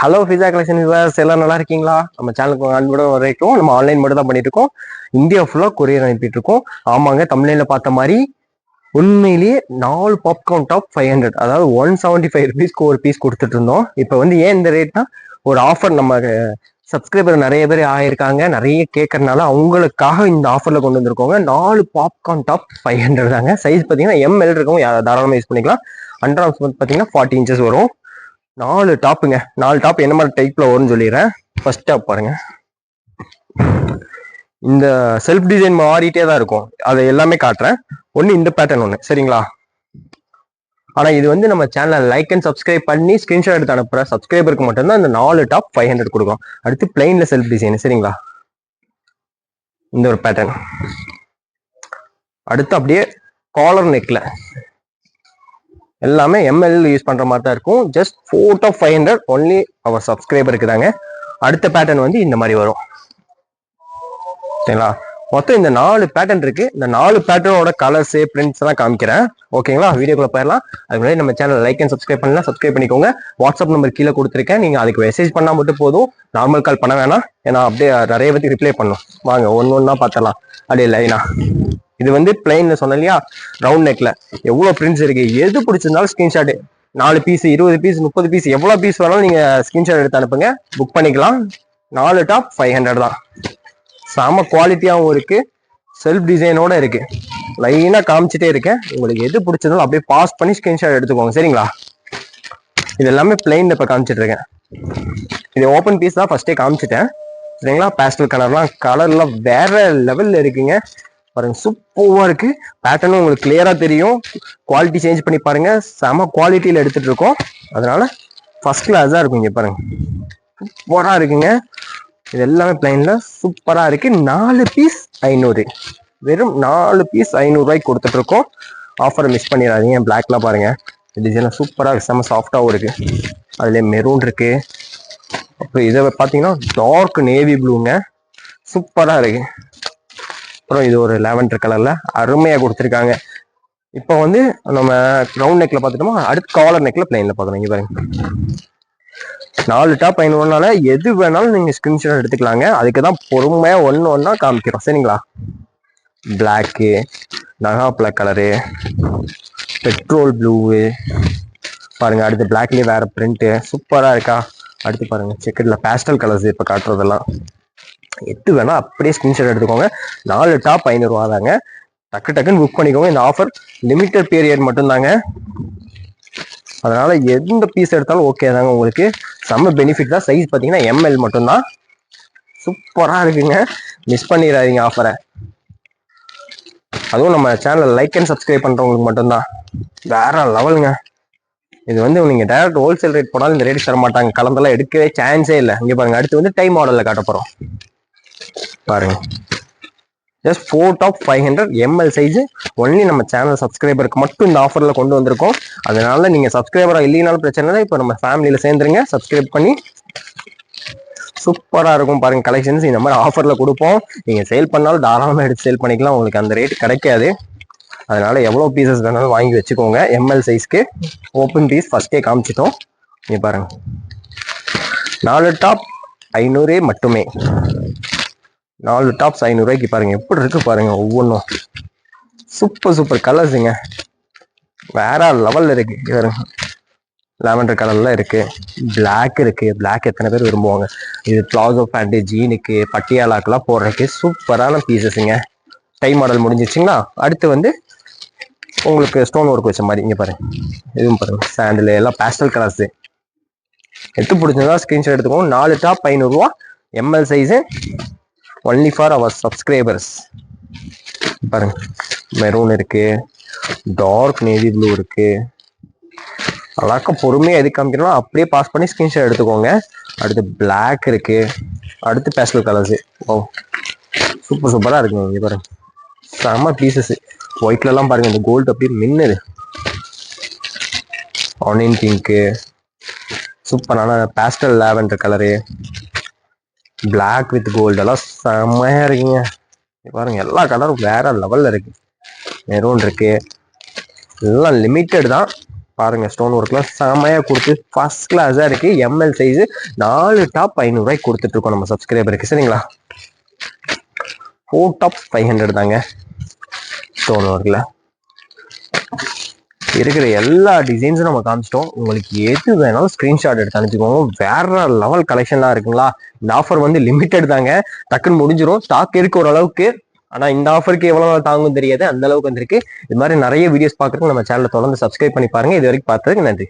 Hello pizza collection viewers, எல்லாம் நல்லா இருக்கீங்களா? நம்ம சேனலுக்கு அன்போட வரைக்கும் நம்ம ஆன்லைன் மட்டும் தான் பண்ணிட்டு இருக்கோம். இந்தியா ஃபுல்லா கொரியர் அனுப்பிட்டு இருக்கோம். ஆமாங்க, தமிழ்ல பார்த்த மாதிரி உண்மையிலேயே 4 பாப்கார்ன் டாப் 500, அதாவது 175 ருபீஸ்க்கு ஒரு பீஸ் கொடுத்துட்டு இருந்தோம். இப்போ வந்து ஏன் இந்த ரேட்னா, ஒரு ஆஃபர் நம்ம சப்ஸ்கிரைபர் நிறைய பேர் ஆயிருக்காங்க, நிறைய கேட்கறதுனால அவங்களுக்காக இந்த ஆஃபர்ல கொண்டு வந்திருக்கோங்க. 4 பாப்கார்ன் டாப் 500 தாங்க. சைஸ் பார்த்தீங்கன்னா எம்எல் இருக்கும், தாராளமாக யூஸ் பண்ணிக்கலாம். அண்டர் ஆர்ம்ஸ் பார்த்தீங்கன்னா 40 இன்ச்சஸ் வரும். 4 டாப்புங்க. 4 டாப் என்ன மாதிரி டைப்ல வரும்னு சொல்லிடுறேன். ஃபர்ஸ்ட் டாப் பாருங்க, இந்த செல்ஃப் டிசைன் மாறிட்டே தான் இருக்கும், அதை எல்லாமே காட்டுறேன். ஒன்று இந்த பேட்டர்ன் ஒன்று, சரிங்களா? ஆனா இது வந்து நம்ம சேனலை லைக் அண்ட் சப்ஸ்கிரைப் பண்ணி ஸ்கிரீன்ஷாட் எடுத்து அனுப்புற சப்ஸ்கிரைபருக்கு மட்டும்தான் இந்த 4 டாப் 500 கொடுக்கும். அடுத்து பிளைன்ல செல்ஃப் டிசைன், சரிங்களா? இந்த ஒரு பேட்டர்ன். அடுத்து அப்படியே காலர் நெக்ல எல்லாமே எம்எல் யூஸ் பண்ற மாதிரி தான் இருக்கும். ஜஸ்ட் 4 டாப் 500 ஒன்லி அவர் சப்ஸ்கிரைபருக்கு தாங்க. அடுத்த பேட்டர்ன் வந்து இந்த மாதிரி வரும், சரிங்களா? மொத்தம் இந்த 4 பேட்டர்ன் இருக்கு. இந்த 4 பேட்டர்னோட கலர்ஸ் பிரிண்ட்ஸ் எல்லாம் காமிக்கிறேன், ஓகேங்களா? வீடியோக்குள்ள போயிடலாம். அதுக்கு முன்னாடி நம்ம சேனல் லைக் அண்ட் சப்ஸ்கிரைப் பண்ணலாம், சப்ஸ்கிரைப் பண்ணிக்கோங்க. வாட்ஸ்அப் நம்பர் கீழே கொடுத்துருக்கேன், நீங்க அதுக்கு மெசேஜ் பண்ணா மட்டும் போதும், நார்மல் கால் பண்ண வேணாம். ஏன்னா அப்படியே நிறைய பேருக்கு ரிப்ளை பண்ணும். வாங்க ஒன்னொன்னா பார்த்தலாம் அப்படியே லைனா. இது வந்து பிளைன்ல சொன்னேன் இல்லையா, ரவுண்ட் நெக்ல எவ்வளவு பிரிண்ட்ஸ் இருக்கு. எது பிடிச்சிருந்தாலும் ஸ்கிரீன்ஷாட் 4 பீஸ் 20 பீஸ் 30 பீஸ் எவ்வளவு பீஸ் வேணாலும் நீங்க ஸ்கிரீன்ஷாட் எடுத்து அனுப்புங்க, புக் பண்ணிக்கலாம். 4 டாப் 500 தான். செம குவாலிட்டியாகவும் இருக்கு, செல்ஃப் டிசைனோட இருக்கு. லைனா காமிச்சிட்டே இருக்கேன், உங்களுக்கு எது பிடிச்சதாலும் அப்படியே பாஸ் பண்ணி ஸ்கிரீன்ஷாட் எடுத்துக்கோங்க, சரிங்களா? இது எல்லாமே பிளைன்ல இப்ப காமிச்சிட்டு இருக்கேன். இது ஓப்பன் பீஸ் தான், ஃபர்ஸ்டே காமிச்சிட்டேன், சரிங்களா? பேஸ்டல் கலர்லாம் வேற லெவல்ல இருக்குங்க. பாருங்க, சூப்பரா இருக்கு. பேட்டர்னும் உங்களுக்கு கிளியரா தெரியும். குவாலிட்டி சேஞ்ச் பண்ணி பாருங்க, செம குவாலிட்டியில எடுத்துட்டு இருக்கோம். அதனால ஃபர்ஸ்ட் கிளாஸா இருக்கும். இங்க பாருங்க, சூப்பரா இருக்குங்க. இது எல்லாமே பிளைன்ல சூப்பரா இருக்கு. 4 பீஸ் 500, வெறும் 4 பீஸ் 500 ரூபாய்க்கு கொடுத்துட்டு இருக்கோம். ஆஃபரை மிஸ் பண்ணிடாதீங்க. பிளாக்லாம் பாருங்க, டிசைன் சூப்பரா இருக்கு, செம சாஃப்டாவும் இருக்கு. அதுல மெரூன் இருக்கு. அப்புறம் இதை பார்த்தீங்கன்னா டார்க் நேவி ப்ளூங்க, சூப்பரா இருக்கு. அப்புறம் இது ஒரு லாவெண்டர் கலர்ல அருமையா கொடுத்துருக்காங்க. இப்போ வந்து நம்ம ரவுண்ட் நெக்ல பார்த்துட்டோமா, அடுத்து காலர் நெக்ல பிளைன்ல பார்க்கணும். இங்க பாருங்க, 4 டாப் 500 எது வேணாலும் நீங்க ஸ்கிரீன்ஷாட் எடுத்துக்கலாங்க. அதுக்கு தான் பொறுமையா ஒன்னு ஒன்னா காமிக்கிறோம், சரிங்களா? பிளாக்கு, நகா பிளாக் கலரு, பெட்ரோல் ப்ளூ பாருங்க. அடுத்து பிளாக்லயே வேற பிரிண்ட் சூப்பரா இருக்கா. அடுத்து பாருங்க செக்கட்ல பேஸ்டல் கலர்ஸ் இப்ப காட்டுறதெல்லாம். எது வேணா அப்படியே ஸ்கிரீன்ஷாட் எடுத்துக்கோங்க. 4 டாப் 500 ரூபா தாங்க. டக்கு டக்குன்னு புக் பண்ணிக்கோங்க. இந்த ஆஃபர் லிமிட்டட் பீரியட் மட்டும் தாங்க. அதனால எந்த பீஸ் எடுத்தாலும் ஓகே தாங்க, உங்களுக்கு செம்ம பெனிஃபிட் தான். சைஸ் பார்த்தீங்கன்னா எம்எல் மட்டும்தான். சூப்பரா இருக்குங்க, மிஸ் பண்ணிடாதீங்க ஆஃபரை. அதுவும் நம்ம சேனல் லைக் அண்ட் சப்ஸ்கிரைப் பண்றவங்களுக்கு மட்டும்தான். வேற லெவலுங்க. இது வந்து நீங்க டைரக்ட் ஹோல்சேல் ரேட் போனாலும் இந்த ரேட் தர மாட்டாங்க, கலந்தெல்லாம் எடுக்கவே சான்ஸே இல்லை. இங்க பாருங்க, அடுத்து வந்து டைம் மாடல்ல காட்ட போறோம். பாருங்க, just 4 top 500 ML size only நம்ம சேனல் சப்ஸ்கிரைபருக்கு மட்டும் இந்த ஆஃபர்ல கொண்டு வந்திருக்கோம். அதனால நீங்க சப்ஸ்கிரைபரா இல்லைனாலும் பிரச்சனை இல்லை, இப்போ நம்ம ஃபேமிலியில சேர்ந்துருங்க, சப்ஸ்கிரைப் பண்ணி. சூப்பரா இருக்கும் பாருங்க கலெக்ஷன்ஸ். இந்த மாதிரி ஆஃபர்ல கொடுப்போம். நீங்க சேல் பண்ணாலும் தாராளமா எடுத்து சேல் பண்ணிக்கலாம், உங்களுக்கு அந்த ரேட் கிடைக்காது. அதனால எவ்வளவு பீசஸ் வேணாலும் வாங்கி வச்சுக்கோங்க. எம்எல் சைஸ்க்கு ஓப்பன் பீஸ் ஃபர்ஸ்டே காமிச்சிட்டோம். நீங்க பாருங்க, 4 டாப் 500 மட்டுமே. 4 டாப்ஸ் 500 ரூபாய்க்கு பாருங்க எப்படி இருக்கு பாருங்க. ஒவ்வொன்றும் சூப்பர் கலர்ஸுங்க, வேற லெவல்ல இருக்கு. லாவெண்டர் கலர்ல இருக்கு, பிளாக் இருக்கு. பிளாக் எத்தனை பேர் விரும்புவாங்க. இது பிளாசோ பேண்ட், ஜீனுக்கு, பட்டியாலாக்கெல்லாம் போடுறதுக்கு சூப்பரான பீசஸுங்க. Tie model முடிஞ்சிச்சுங்களா? அடுத்து வந்து உங்களுக்கு ஸ்டோன் ஒர்க் வச்ச மாதிரி. இங்க பாருங்க, இதுவும் பாருங்க சாண்டில் எல்லாம் பேஸ்டல் கலர்ஸ். எடுத்து பிடிச்சதா ஸ்கிரீன்ஷாட் எடுத்துக்கோங்க. 4 டாப் 500 ரூபா ML size only for our subscribers. பாருங்க, மெரூன் இருக்கு, டார்க் நேவி ப்ளூ இருக்கு. அழகா பொறுமையா எது காமிக்கணும் அப்படியே பாஸ் பண்ணி ஸ்கிரீன்ஷாட் எடுத்துக்கோங்க. அடுத்து பிளாக் இருக்கு, அடுத்து பேஸ்டல் கலர்ஸ். ஓ சூப்பரா இருக்குங்க. இங்க பாருங்க, செம பீசஸ். ஒயிட்ல எல்லாம் பாருங்க, இந்த கோல்டு அப்படியே மின்னுது. ஆனியன் பிங்க்கு, சூப்பரான pastel lavender colour, black with gold எல்லாம் செம்மையா இருக்குங்க. பாருங்க, எல்லா கலரும் வேற லெவல்ல இருக்கு. மெரூன் இருக்கு, எல்லாம் லிமிட்டட் தான். பாருங்க ஸ்டோன் ஒர்க்லாம் செமையா கொடுத்து ஃபர்ஸ்ட் கிளாஸா இருக்கு. எம்எல் சைஸ் 4 டாப் 500 ரூபாய்க்கு கொடுத்துட்டு இருக்கோம் நம்ம சப்ஸ்கிரைபருக்கு. சரிங்களா, 4 டாப் 500 தாங்க. ஸ்டோன் ஒர்க்ல இருக்கிற எல்லா டிசைன்ஸும் நம்ம காமிச்சிட்டோம். உங்களுக்கு எது வேணாலும் ஸ்கிரீன்ஷாட் எடுத்து அனுப்பிச்சுக்கோங்க. வேற லெவல் கலெக்ஷன்லாம் இருக்குங்களா. இந்த ஆஃபர் வந்து லிமிட்டட் தாங்க, டக்குன்னு முடிஞ்சிடும். ஸ்டாக் இருக்கு ஓரளவுக்கு, ஆனா இந்த ஆஃபருக்கு எவ்வளவு தாங்கும் தெரியாது, அந்த அளவுக்கு வந்திருக்கு. இது மாதிரி நிறைய வீடியோஸ் பார்க்கறதுக்கு நம்ம சேனலை தொடர்ந்து சப்ஸ்கிரைப் பண்ணி பாருங்க. இது வரைக்கும் பார்த்ததுக்கு நன்றி.